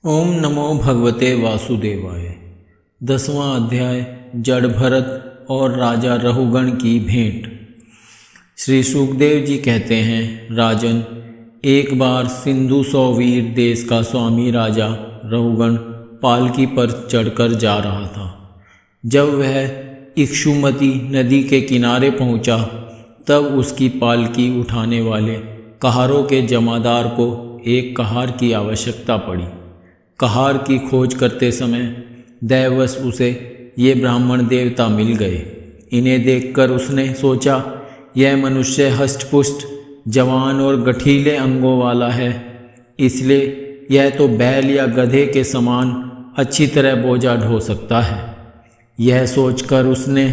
ओम नमो भगवते वासुदेवाय। 10वां अध्याय जड़ भरत और राजा रहुगण की भेंट। श्री सुखदेव जी कहते हैं, राजन, एक बार सिंधु सौवीर देश का स्वामी राजा रहुगण पालकी पर चढ़कर जा रहा था। जब वह इक्षुमती नदी के किनारे पहुंचा, तब उसकी पालकी उठाने वाले कहारों के जमादार को एक कहार की आवश्यकता पड़ी। कहार की खोज करते समय दैवश उसे ये ब्राह्मण देवता मिल गए। इन्हें देखकर उसने सोचा, यह मनुष्य हष्टपुष्ट, जवान और गठीले अंगों वाला है, इसलिए यह तो बैल या गधे के समान अच्छी तरह बोझा ढो सकता है। यह सोचकर उसने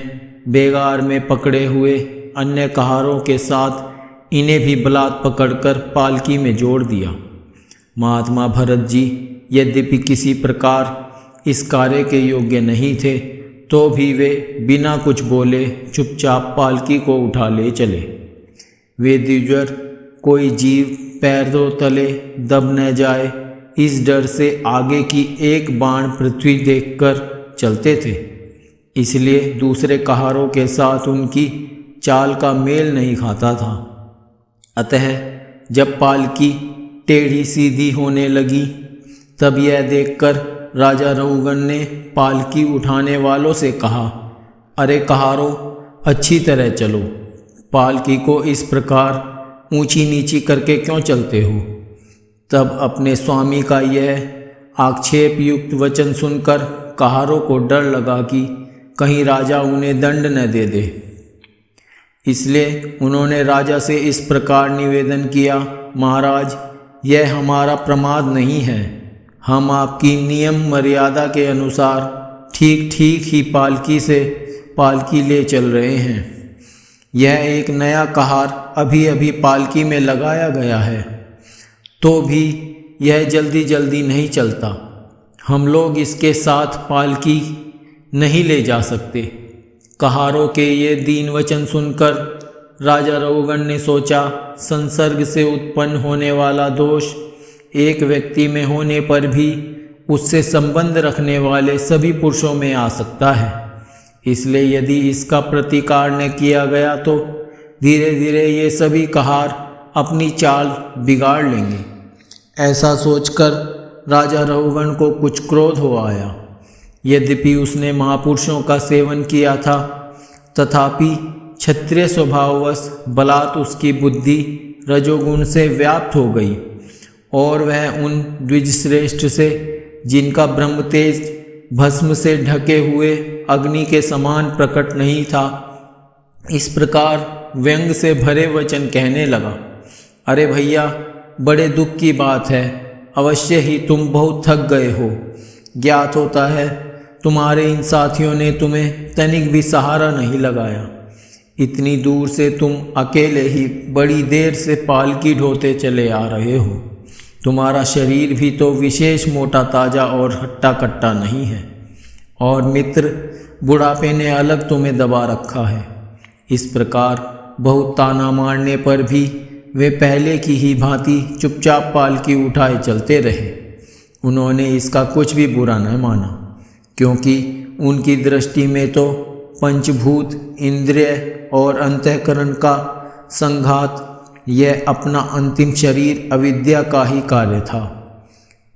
बेगार में पकड़े हुए अन्य कहारों के साथ इन्हें भी बलात् पकड़कर पालकी में जोड़ दिया। महात्मा भरत जी यद्यपि किसी प्रकार इस कार्य के योग्य नहीं थे, तो भी वे बिना कुछ बोले चुपचाप पालकी को उठा ले चले। वे द्विजर कोई जीव पैरों तले दब न जाए, इस डर से आगे की एक बाण पृथ्वी देखकर चलते थे, इसलिए दूसरे कहारों के साथ उनकी चाल का मेल नहीं खाता था। अतः जब पालकी टेढ़ी सीधी होने लगी, तब यह देखकर राजा रहुगण ने पालकी उठाने वालों से कहा, अरे कहारों, अच्छी तरह चलो, पालकी को इस प्रकार ऊंची नीची करके क्यों चलते हो। तब अपने स्वामी का यह आक्षेप युक्त वचन सुनकर कहारों को डर लगा कि कहीं राजा उन्हें दंड न दे दे। इसलिए उन्होंने राजा से इस प्रकार निवेदन किया, महाराज, यह हमारा प्रमाद नहीं है, हम आपकी नियम मर्यादा के अनुसार ठीक ठीक ही पालकी ले चल रहे हैं। यह एक नया कहार अभी अभी पालकी में लगाया गया है, तो भी यह जल्दी जल्दी नहीं चलता। हम लोग इसके साथ पालकी नहीं ले जा सकते। कहारों के ये दीन वचन सुनकर राजा रहुगण ने सोचा, संसर्ग से उत्पन्न होने वाला दोष एक व्यक्ति में होने पर भी उससे संबंध रखने वाले सभी पुरुषों में आ सकता है। इसलिए यदि इसका प्रतिकार न किया गया तो धीरे धीरे ये सभी कहार अपनी चाल बिगाड़ लेंगे। ऐसा सोचकर राजा रहुगण को कुछ क्रोध हो आया। यद्यपि उसने महापुरुषों का सेवन किया था, तथापि क्षत्रिय स्वभाववश बलात् उसकी बुद्धि रजोगुण से व्याप्त हो गई और वह उन द्विजश्रेष्ठ से, जिनका ब्रह्म तेज भस्म से ढके हुए अग्नि के समान प्रकट नहीं था, इस प्रकार व्यंग से भरे वचन कहने लगा, अरे भैया, बड़े दुख की बात है, अवश्य ही तुम बहुत थक गए हो। ज्ञात होता है तुम्हारे इन साथियों ने तुम्हें तनिक भी सहारा नहीं लगाया। इतनी दूर से तुम अकेले ही बड़ी देर से पालकी ढोते चले आ रहे हो। तुम्हारा शरीर भी तो विशेष मोटा ताजा और हट्टा कट्टा नहीं है, और मित्र बुढ़ापे ने अलग तुम्हें दबा रखा है। इस प्रकार बहुत ताना मारने पर भी वे पहले की ही भांति चुपचाप पालकी उठाए चलते रहे। उन्होंने इसका कुछ भी बुरा न माना, क्योंकि उनकी दृष्टि में तो पंचभूत, इंद्रिय और अंतःकरण का संघात, यह अपना अंतिम शरीर अविद्या का ही कार्य था।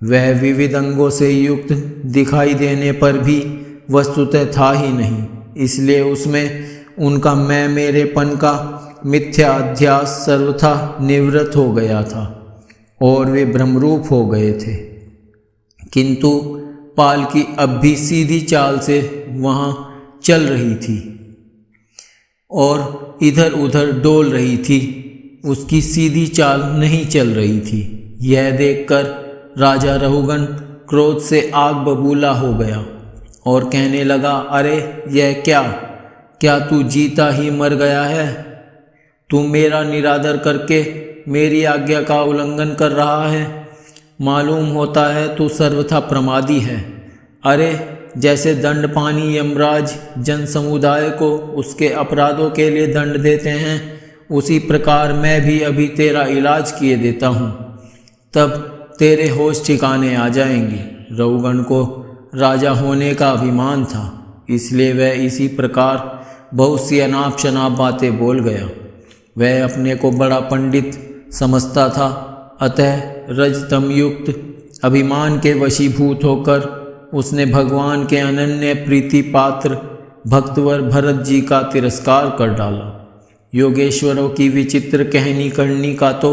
वह विविध अंगों से युक्त दिखाई देने पर भी वस्तुतः था ही नहीं, इसलिए उसमें उनका मैं मेरेपन का मिथ्या अध्यास सर्वथा निवृत्त हो गया था और वे ब्रह्मरूप हो गए थे। किंतु पालकी अब भी सीधी चाल से वहाँ चल रही थी और इधर उधर डोल रही थी, उसकी सीधी चाल नहीं चल रही थी। यह देखकर राजा रहुगण क्रोध से आग बबूला हो गया और कहने लगा, अरे यह क्या तू जीता ही मर गया है? तू मेरा निरादर करके मेरी आज्ञा का उल्लंघन कर रहा है। मालूम होता है तू सर्वथा प्रमादी है। अरे जैसे दंडपानी यमराज जन समुदाय को उसके अपराधों के लिए दंड देते हैं, उसी प्रकार मैं भी अभी तेरा इलाज किए देता हूँ। तब तेरे होश ठिकाने आ जाएंगे। रहुगण को राजा होने का अभिमान था, इसलिए वह इसी प्रकार बहुत सी अनाप शनाप बातें बोल गया। वह अपने को बड़ा पंडित समझता था, अतः रजतमयुक्त अभिमान के वशीभूत होकर उसने भगवान के अनन्य प्रीति पात्र भक्तवर भरत जी का तिरस्कार कर डाला। योगेश्वरों की विचित्र कहनी करनी का तो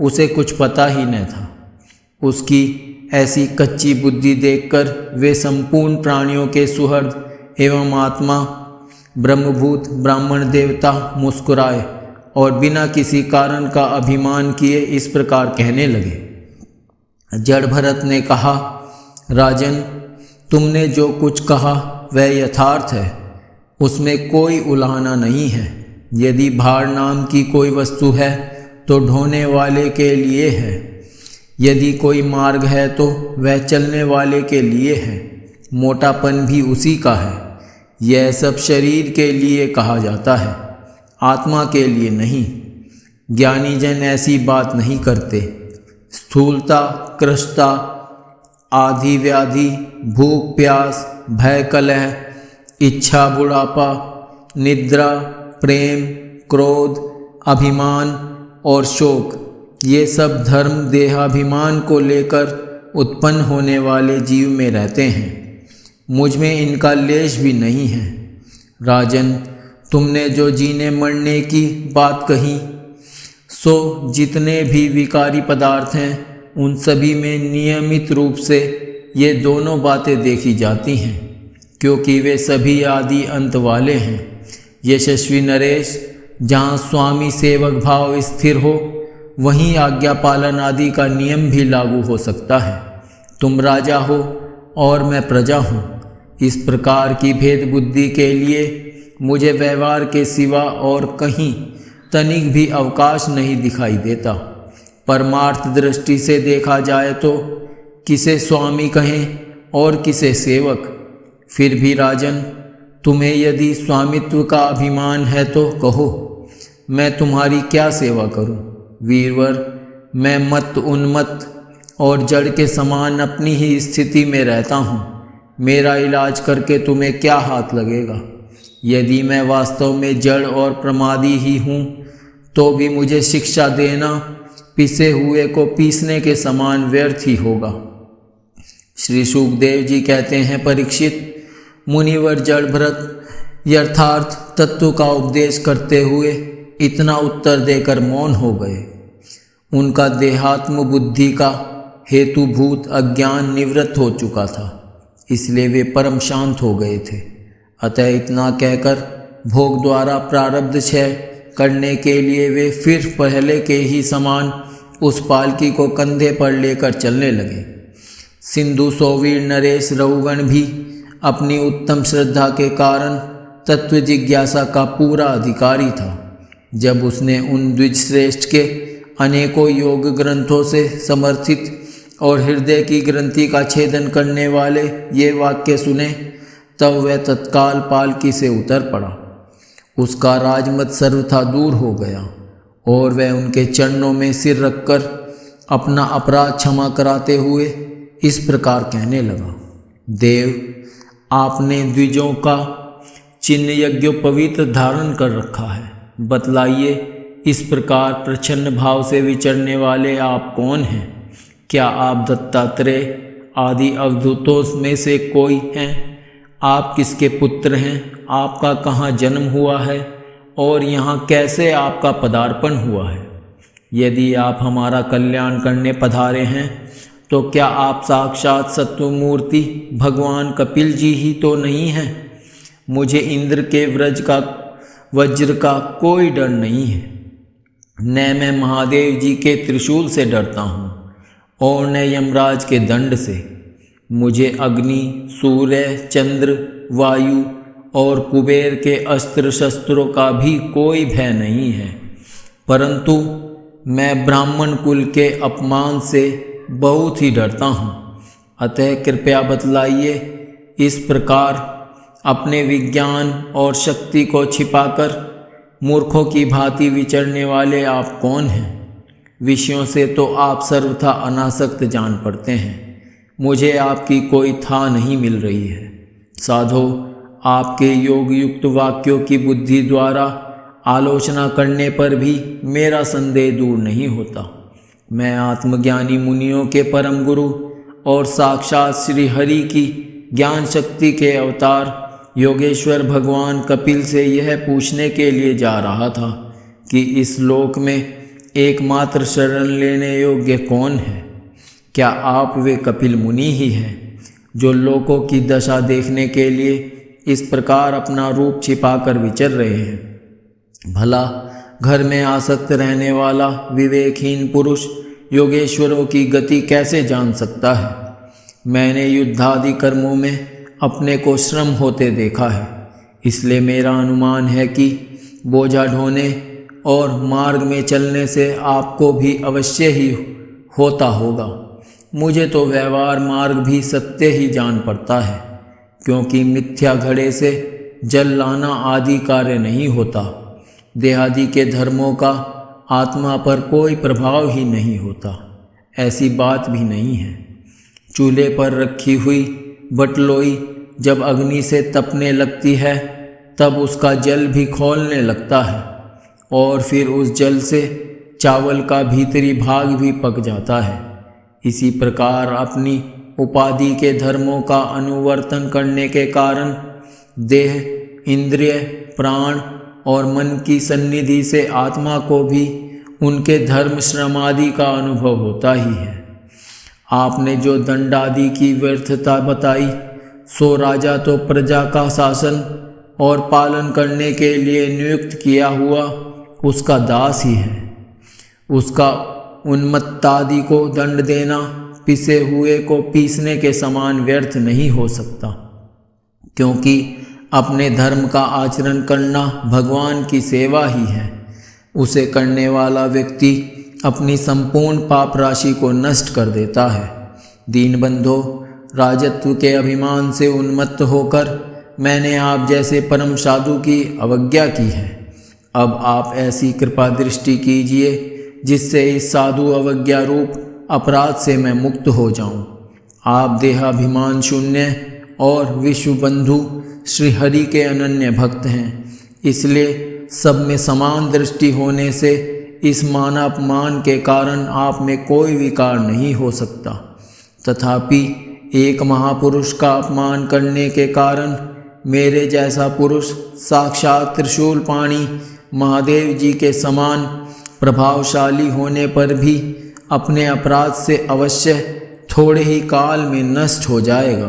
उसे कुछ पता ही न था। उसकी ऐसी कच्ची बुद्धि देखकर वे संपूर्ण प्राणियों के सुहृद एवं आत्मा ब्रह्मभूत ब्राह्मण देवता मुस्कुराए और बिना किसी कारण का अभिमान किए इस प्रकार कहने लगे। जड़ भरत ने कहा, राजन, तुमने जो कुछ कहा वह यथार्थ है, उसमें कोई उलाहना नहीं है। यदि भार नाम की कोई वस्तु है तो ढोने वाले के लिए है, यदि कोई मार्ग है तो वह चलने वाले के लिए है। मोटापन भी उसी का है। यह सब शरीर के लिए कहा जाता है, आत्मा के लिए नहीं। ज्ञानी जन ऐसी बात नहीं करते। स्थूलता, कृष्टता, आदि व्याधि, भूख प्यास, भय कलह, इच्छा बुढ़ापा, निद्रा, प्रेम, क्रोध, अभिमान और शोक, ये सब धर्म देहाभिमान को लेकर उत्पन्न होने वाले जीव में रहते हैं। मुझ में इनका लेश भी नहीं है। राजन, तुमने जो जीने मरने की बात कही, सो जितने भी विकारी पदार्थ हैं उन सभी में नियमित रूप से ये दोनों बातें देखी जाती हैं, क्योंकि वे सभी आदि अंत वाले हैं। यशस्वी नरेश, जहाँ स्वामी सेवक भाव स्थिर हो वहीं आज्ञा पालन आदि का नियम भी लागू हो सकता है। तुम राजा हो और मैं प्रजा हूँ। इस प्रकार की भेद बुद्धि के लिए मुझे व्यवहार के सिवा और कहीं तनिक भी अवकाश नहीं दिखाई देता। परमार्थ दृष्टि से देखा जाए तो किसे स्वामी कहें और किसे सेवक। फिर भी राजन, तुम्हें यदि स्वामित्व का अभिमान है तो कहो, मैं तुम्हारी क्या सेवा करूं? वीरवर, मैं मत उन्मत्त और जड़ के समान अपनी ही स्थिति में रहता हूँ। मेरा इलाज करके तुम्हें क्या हाथ लगेगा? यदि मैं वास्तव में जड़ और प्रमादी ही हूँ तो भी मुझे शिक्षा देना पिसे हुए को पीसने के समान व्यर्थ ही होगा। श्री सुखदेव जी कहते हैं, परीक्षित, मुनिवर जड़ भरत यथार्थ तत्व का उपदेश करते हुए इतना उत्तर देकर मौन हो गए। उनका देहात्म बुद्धि का हेतुभूत अज्ञान निवृत्त हो चुका था, इसलिए वे परम शांत हो गए थे। अतः इतना कहकर भोग द्वारा प्रारब्ध क्षय करने के लिए वे फिर पहले के ही समान उस पालकी को कंधे पर लेकर चलने लगे। सिंधु सोवीर नरेश रहुगण भी अपनी उत्तम श्रद्धा के कारण तत्व जिज्ञासा का पूरा अधिकारी था। जब उसने उन द्विजश्रेष्ठ के अनेकों योग ग्रंथों से समर्थित और हृदय की ग्रंथि का छेदन करने वाले ये वाक्य सुने, तब वह तत्काल पालकी से उतर पड़ा। उसका राजमत सर्वथा दूर हो गया और वह उनके चरणों में सिर रखकर अपना अपराध क्षमा कराते हुए इस प्रकार कहने लगा, देव, आपने द्विजों का चिन्ह यज्ञोपवीत धारण कर रखा है। बतलाइए, इस प्रकार प्रच्छन्न भाव से विचरने वाले आप कौन हैं? क्या आप दत्तात्रेय आदि अवधूतों में से कोई हैं? आप किसके पुत्र हैं? आपका कहाँ जन्म हुआ है और यहाँ कैसे आपका पदार्पण हुआ है? यदि आप हमारा कल्याण करने पधारे हैं तो क्या आप साक्षात सत्वमूर्ति भगवान कपिल जी ही तो नहीं हैं? मुझे इंद्र के वज्र का कोई डर नहीं है, न मैं महादेव जी के त्रिशूल से डरता हूँ और न यमराज के दंड से। मुझे अग्नि, सूर्य, चंद्र, वायु और कुबेर के अस्त्र शस्त्रों का भी कोई भय नहीं है, परंतु मैं ब्राह्मण कुल के अपमान से बहुत ही डरता हूँ। अतः कृपया बतलाइए, इस प्रकार अपने विज्ञान और शक्ति को छिपाकर मूर्खों की भांति विचरने वाले आप कौन हैं? विषयों से तो आप सर्वथा अनासक्त जान पड़ते हैं। मुझे आपकी कोई था नहीं मिल रही है। साधो, आपके योग युक्त वाक्यों की बुद्धि द्वारा आलोचना करने पर भी मेरा संदेह दूर नहीं होता। मैं आत्मज्ञानी मुनियों के परम गुरु और साक्षात श्री हरि की ज्ञान शक्ति के अवतार योगेश्वर भगवान कपिल से यह पूछने के लिए जा रहा था कि इस लोक में एकमात्र शरण लेने योग्य कौन है। क्या आप वे कपिल मुनि ही हैं जो लोगों की दशा देखने के लिए इस प्रकार अपना रूप छिपाकर विचर रहे हैं। भला घर में आसक्त रहने वाला विवेकहीन पुरुष योगेश्वरों की गति कैसे जान सकता है। मैंने युद्धादि कर्मों में अपने को श्रम होते देखा है, इसलिए मेरा अनुमान है कि बोझा ढोने और मार्ग में चलने से आपको भी अवश्य ही होता होगा। मुझे तो व्यवहार मार्ग भी सत्य ही जान पड़ता है, क्योंकि मिथ्या घड़े से जल लाना आदि कार्य नहीं होता। देहादि के धर्मों का आत्मा पर कोई प्रभाव ही नहीं होता, ऐसी बात भी नहीं है। चूल्हे पर रखी हुई बटलोई जब अग्नि से तपने लगती है तब उसका जल भी खौलने लगता है और फिर उस जल से चावल का भीतरी भाग भी पक जाता है। इसी प्रकार अपनी उपाधि के धर्मों का अनुवर्तन करने के कारण देह, इंद्रिय, प्राण और मन की सन्निधि से आत्मा को भी उनके धर्म श्रम आदि का अनुभव होता ही है। आपने जो दंड आदि की व्यर्थता बताई, सो राजा तो प्रजा का शासन और पालन करने के लिए नियुक्त किया हुआ उसका दास ही है। उसका उन्मत्तादि को दंड देना पिसे हुए को पीसने के समान व्यर्थ नहीं हो सकता, क्योंकि अपने धर्म का आचरण करना भगवान की सेवा ही है। उसे करने वाला व्यक्ति अपनी संपूर्ण पाप राशि को नष्ट कर देता है। दीनबंधो, राजत्व के अभिमान से उन्मत्त होकर मैंने आप जैसे परम साधु की अवज्ञा की है। अब आप ऐसी कृपा दृष्टि कीजिए जिससे इस साधु अवज्ञा रूप अपराध से मैं मुक्त हो जाऊं। आप देहाभिमान शून्य और विश्व बंधु श्री हरि के अनन्य भक्त हैं, इसलिए सब में समान दृष्टि होने से इस मानापमान के कारण आप में कोई विकार नहीं हो सकता। तथापि एक महापुरुष का अपमान करने के कारण मेरे जैसा पुरुष साक्षात त्रिशूल पाणी महादेव जी के समान प्रभावशाली होने पर भी अपने अपराध से अवश्य थोड़े ही काल में नष्ट हो जाएगा।